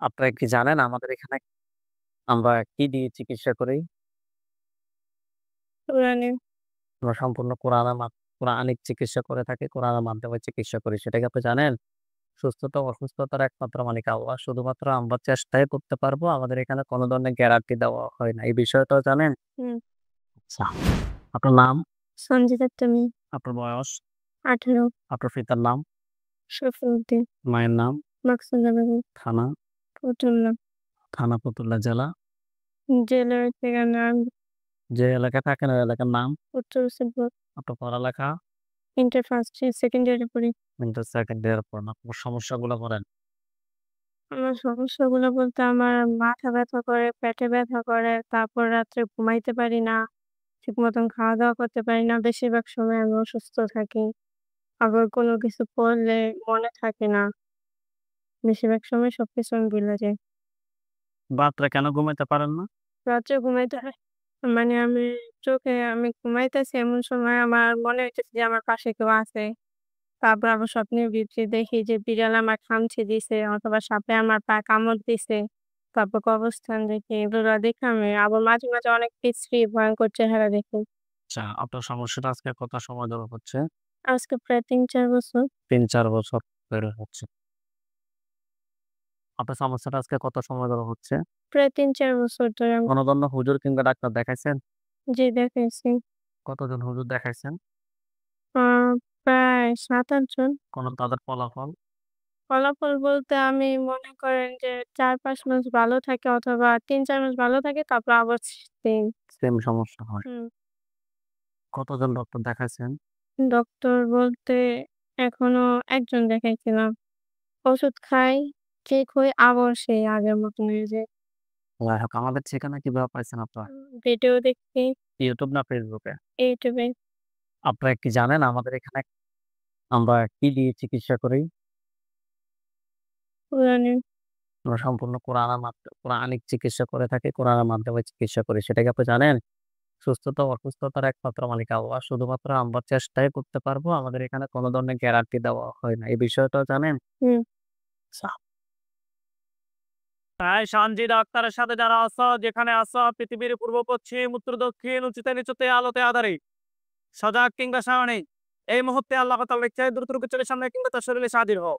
আপনারা কি জানেন আমাদের এখানে আমরা কি দিয়ে চিকিৎসা করি? কোরআনে আমরা সম্পূর্ণ কোরআনিক চিকিৎসা করে থাকি। কোরআনের মাধ্যমে চিকিৎসা করি। সেটা কি আপনি জানেন? সুস্থতা ও অসুস্থতার একমাত্র মালিক আল্লাহ। শুধুমাত্র আমরা চেষ্টাই করতে পারবো। আমাদের এখানে কোন ধরনের গ্যারান্টি দেওয়া হয় না। এই বিষয়টাও জানেন? হুম, আচ্ছা। আপনার নাম, সঞ্জিতা তুমি আপনার বয়স, 18 আপনার পিতার নাম, শফিউদ্দিন মায়ের নাম, মাকসুদা বেগম থানা, ফতুল্লা থানা ফতুল্লা জেলা, জেলার ঠিকানা যে এলাকায় থাকেন ওই এলাকার নাম, উত্তর সিলভর আপনার পড়ালেখা, ইন্টার ফার্স্ট ইয়ার সেকেন্ড ইয়ারে পড়ি। ইন্টার সেকেন্ড ইয়ার পড়ান। আপনার সমস্যাগুলো বলেন। আমার সমস্যাগুলো বলতে আমার মাথা ব্যথা করে, পেটে ব্যথা করে, তারপর রাত্রে ঘুমাইতে পারি না, ঠিক মতন খাওয়া দাওয়া করতে পারি না, বেশিরভাগ সময় আমি অসুস্থ থাকি। আবার কোনো কিছু পড়লে মনে থাকে না, বেশিরভাগ সময় সবকিছু আমি ভুলে যাই। রাত্রে কেন ঘুমাইতে পারেন না? রাত্রে ঘুমাইতে হয়, মানে আমি ঘুমাইতেছি এমন সময় আমার মনে হইতেছে যে আমার পাশে কেউ আছে। তারপর আবার স্বপ্নের ভিতরে দেখি যে বিড়াল আমার খামচে দিছে অথবা সাপে আমার পায়ে কামড় দিছে। তারপর কবরস্থান দেখি, এগুলো দেখে আমি আবার মাঝে, মাঝে অনেক বিশ্রী ভয়ংকর চেহারা দেখি। আচ্ছা, আপনার সমস্যাটা আজকে কত সময় ধরে হচ্ছে? আজকে প্রায় ৩-৪ বছর। ৩-৪ বছর ধরে হচ্ছে। আপনার সমস্যাটা আজকে কত সময় ধরে হচ্ছে? প্রায় ৩-৪ বছর ধরে কোন ধরনের হুজুর কিংবা ডাক্তার দেখাইছেন? জি দেখাইছি। কতজন হুজুর দেখাইছেন? আ প্রায় ৭-৮ জন। তাদের ফলাফল? ফলাফল বলতে আমি মনে করেন যে ৪-৫ মাস ভালো থাকে অথবা ৩-৪ মাস ভালো থাকে তারপর আবার সেম। সেম সমস্যা হয়। হুম। কতজন ডক্টর দেখাইছেন? ডক্টর বলতে এখনো একজন দেখাইছিলাম। ওষুধ খাই, ঠিক হই, আবার সেই আগের মতন হয়ে যায়। যাই হোক, আমাদের ঠিকানা কিভাবে পাইছেন আপনারা? ভিডিও দেখি YouTube না Facebook এ? YouTube এ। আপনারা কি জানেন আমাদের এখানে আমরা কি দিয়ে চিকিৎসা করি? কোরআনে আমরা সম্পূর্ণ কোরআনিক চিকিৎসা করে থাকি। কোরআনের মাধ্যমে চিকিৎসা করি। সেটা কি আপনি জানেন? সুস্থতা ও অসুস্থতার একমাত্র মালিক আল্লাহ। শুধুমাত্র আমরা চেষ্টাই করতে পারবো। আমাদের এখানে কোন ধরনের গ্যারান্টি দেওয়া হয় না। এই বিষয়টাও জানেন? হুম, আচ্ছা। তাই সঞ্জি ডাক্তারের সাথে যারা আছো, যেখানে আছো, পৃথিবীর পূর্ব, পশ্চিম, উত্তর, দক্ষিণ, উঁচুতে নিচুতে, আলোতে আঁধারে, সজাগ কিংবা সারণী, এই মুহূর্তে আল্লাহ তাআলার ইচ্ছায় দ্রুত রোগীর চোখের সামনে কিংবা তার শরীরে হাজির হও।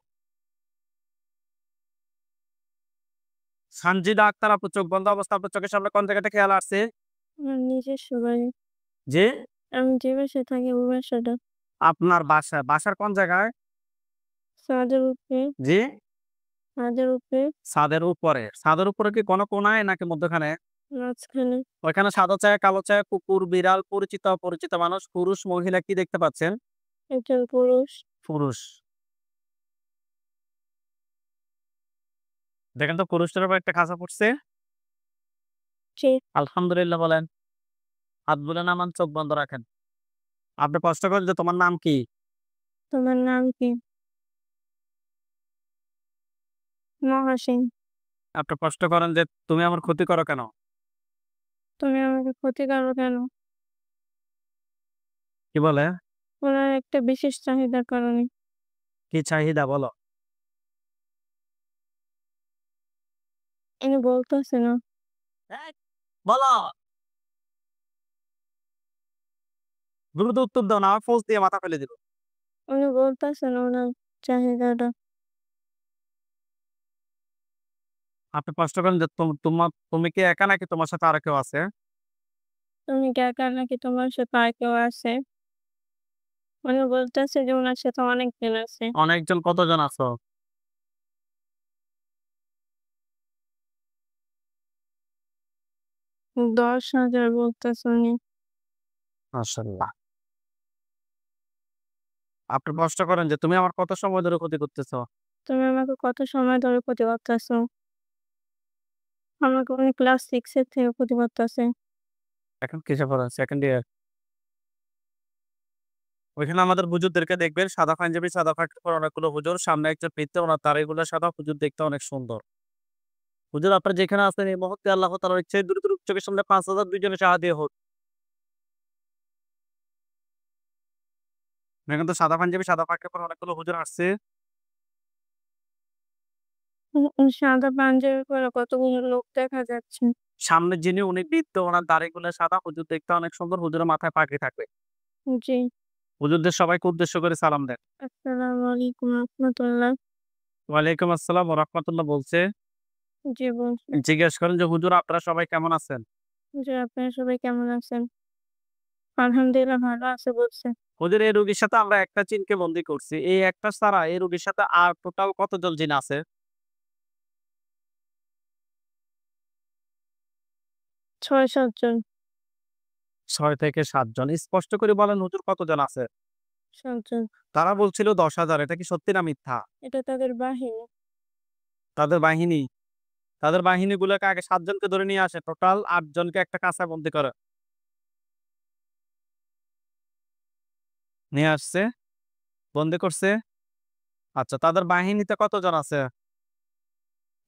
সঞ্জি ডাক্তার, আপনার চোখ বন্ধ অবস্থা, আপনার চোখের সামনে কোন জায়গাটা খেয়াল আসছে? আমার নিজস্ব বাড়ি। যে আমি যে বাসায় থাকি ওই বাসাটা আপনার বাসার কোন জায়গায়? ছাদের উপরে, জি? ছাদের উপরে, ছাদের উপরে কি কোনো কোণায় নাকি মধ্যখানে? মাঝখানে ওইখানে সাদা চায়া, কালো চায়া, কুকুর, বিড়াল, পরিচিত, অপরিচিত মানুষ, পুরুষ, মহিলা কি দেখতে পাচ্ছেন? একজন পুরুষ। পুরুষ। দেখেন তো পুরুষটার উপর একটা খাঁচা পড়ছে। জি, আলহামদুলিল্লাহ বলেন। হাতগুলো নামান, চোখ বন্ধ রাখেন। আপনি প্রশ্ন করেন যে তোমার নাম কি? তোমার নাম কি? মহাসিন। আপনি প্রশ্ন করেন যে তুমি আমার ক্ষতি করো কেন? তুমি আমাকে ক্ষতি করো কেন? কি বলে? ওনার একটা বিশেষ চাহিদার কারণে। কি চাহিদা বলো? উনি বলতেছে না। এই, বলো। দ্রুত উত্তর দাও, না আমার ফোঁস দিয়ে মাথা ফেলে দিব। উনি বলতেছে না ওনার চাহিদাটা। আপনি প্রশ্ন করেন যে তুমি কি একা নাকি তোমার সাথে আরো কেউ আছে? তুমি কি একা নাকি তোমার সাথে আর কেউ আছে? উনি বলতেছে যে উনার সাথে অনেকজন আছে। অনেকজন, কতজন আছো? ১০,০০০ বলতেছে উনি। মাশাআল্লাহ। আপনি প্রশ্ন করেন যে তুমি আমার কত সময় ধরে ক্ষতি করতেছো? তুমি আমাকে কত সময় ধরে ক্ষতি করতেছো? আমাকে উনি ক্লাস 6 এর থেকে ক্ষতি করতেছে। এখন কিসে পড়েন? Second year? ওইখানে আমাদের হুজুরদেরকে দেখবেন, সাদা পাঞ্জাবি, সাদা পাগড়ি পরা অনেকগুলো হুজুর। সামনে একজন বৃদ্ধ, ওনার দাড়িগুলো সাদা। হুজুর দেখতে অনেক সুন্দর। হুজুর, আপনারা যেখানে আছেন এই মুহূর্তে আল্লাহ তাআলার ইচ্ছায় দ্রুত চোখের সামনে ৫,০০০ দুইজনে শাহাদি হোক। দেখেন তো সাদা পাঞ্জাবি, সাদা পাগড়ি পরা অনেকগুলো হুজুর আসছে। সাদা পাঞ্জাবি পরা কতগুলো লোক দেখা যাচ্ছে। সামনে যিনি উনি বৃদ্ধ, ওনার দাড়িগুলো সাদা, হুজুর দেখতে অনেক সুন্দর, হুজুরের মাথায় পাগড়ি থাকবে। জি। হুজুরদের সবাইকে উদ্দেশ্য করে সালাম দেন। আসসালামু আলাইকুম রাহমাতুল্লাহ। ওয়ালাইকুম আসসালাম ওয়া রাহমাতুল্লাহ বলছে। জি বলছি। জিজ্ঞেস করেন যে, "হুজুর আপনারা সবাই কেমন আছেন?" জি, আপনারা সবাই কেমন আছেন? আলহামদুলিল্লাহ ভালো আছে বলছে। হুজুর এই রোগীর সাথে আমরা একটা জিনকে বন্দী করছি। এই একটা ছাড়া এই রোগীর সাথে আর টোটাল কতজন জিন আছে? ৬-৭ জন। ৬ থেকে ৭ জন। স্পষ্ট করে বলেন হুজুর কতজন আছে? ৭ জন। তারা বলছিল ১০,০০০। এটা কি সত্যি না মিথ্যা? এটা তাদের বাহিনী। তাদের বাহিনী। তাদের বাহিনীগুলোকে আগে ৭ জনকে ধরে নিয়ে আসে। টোটাল ৮ জনকে একটা কাঁচায় বন্দী করে। নিয়ে আসছে, বন্দী করছে। আচ্ছা তাদের বাহিনীতে কতজন আছে?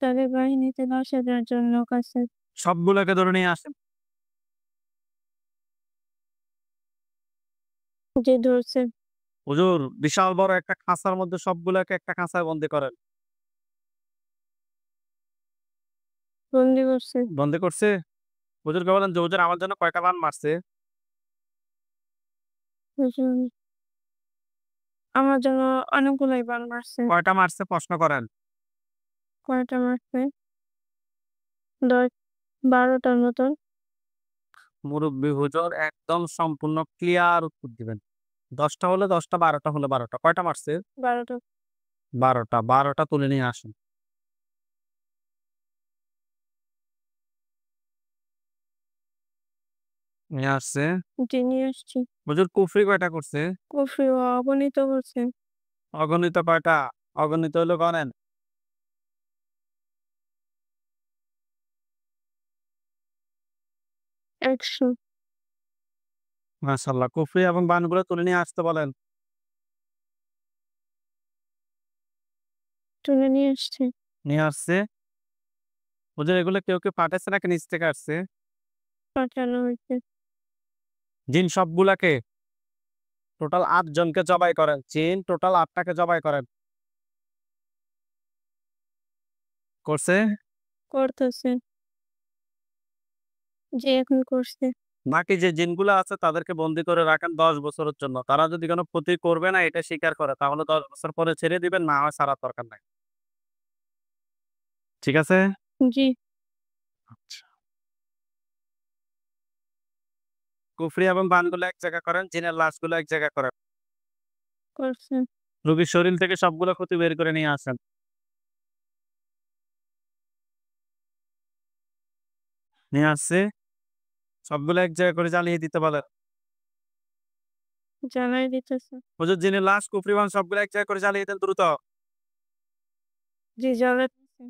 তাদের বাহিনীতে ১০,০০০ জন লোক আছে। সবগুলোকে ধরে নিয়ে আসে। যে ধরছে, হুজুর বিশাল বড় একটা খাঁচার মধ্যে সবগুলোকে একটা খাঁচায় বন্দী করেন। বন্দী করছে। বন্দী করছে? হুজুরকে বলেন যে, "হুজুর আমার জন্য কয়টা বান মারছে?" হুজুর আমার জন্য অনেকগুলাই বান মারছে। কয়টা মারছে প্রশ্ন করেন। কয়টা মারছে? ১০-১২ টার মতন। মুরুব্বি হুজুর একদম সম্পূর্ণ ক্লিয়ার উত্তর দিবেন। ১০ টা হলে ১০ টা, ১২ টা হলে ১২ টা। কয়টা মারছে? ১২ টা। ১২ টা। ১২ টা তুলে নিয়ে আসেন। নিয়ে আসছে। জি নিয়ে আসছি। হুজুর কুফরি কয়টা করছে? কুফরি ও অগণিত করছে। অগণিত কয়টা? অগণিত হইলে গণেন। ১০০ মাশাআল্লাহ। কুফরি এবং বানগুলো তুলে নিয়ে আসতে বলেন। তুলে নিয়ে আসছে। নিয়ে আসছে। হুজুর এগুলো কেউ, কেউ পাঠাইছে নাকি নিচ থেকে আসছে? পাঠানো হয়েছে। জিন সবগুলাকে টোটাল ৮ জনকে জবাই করেন। জিন টোটাল ৮ টাকে জবাই করেন। করছে? করতেছে। জি এখন করছে। বাকি যে জিনগুলা আছে তাদেরকে বন্দী করে রাখেন ১০ বছরের জন্য। তারা যদি কোন ক্ষতি করবে না এটা স্বীকার করে তাহলে ১০ বছর পরে ছেড়ে দিবেন, না হয় ছাড়ার দরকার নাই। ঠিক আছে? জি আচ্ছা। কুফরি এবং বানগুলো এক জায়গায় করেন, জিনের লাশগুলো এক জায়গায় করেন। করছে। রোগীর শরীর থেকে সবগুলো ক্ষতি বের করে নিয়ে আসেন। নিয়ে আসছে, সবগুলো এক জায়গায় করে জ্বালিয়ে দিতে বলেন। জানাই দিতেছে। হুজুর জিনের লাশ, কুফরি বান সবগুলো এক জায়গায় করে জ্বালিয়ে দেন দ্রুত। জি জ্বালাতেছে।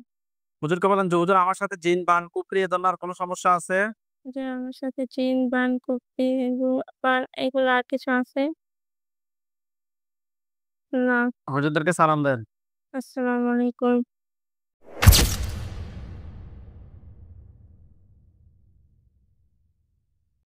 হুজুরকে বলেন যে, "হুজুর আমার সাথে জিন, বান, কুফরি এ ধরনের আর কোন সমস্যা আছে?" যে আমার সাথে জিন, বান, কুফরি এগুলো আর কিছু আছে? না। হুজুরদেরকে সালাম দেন। আসসালামু আলাইকুম।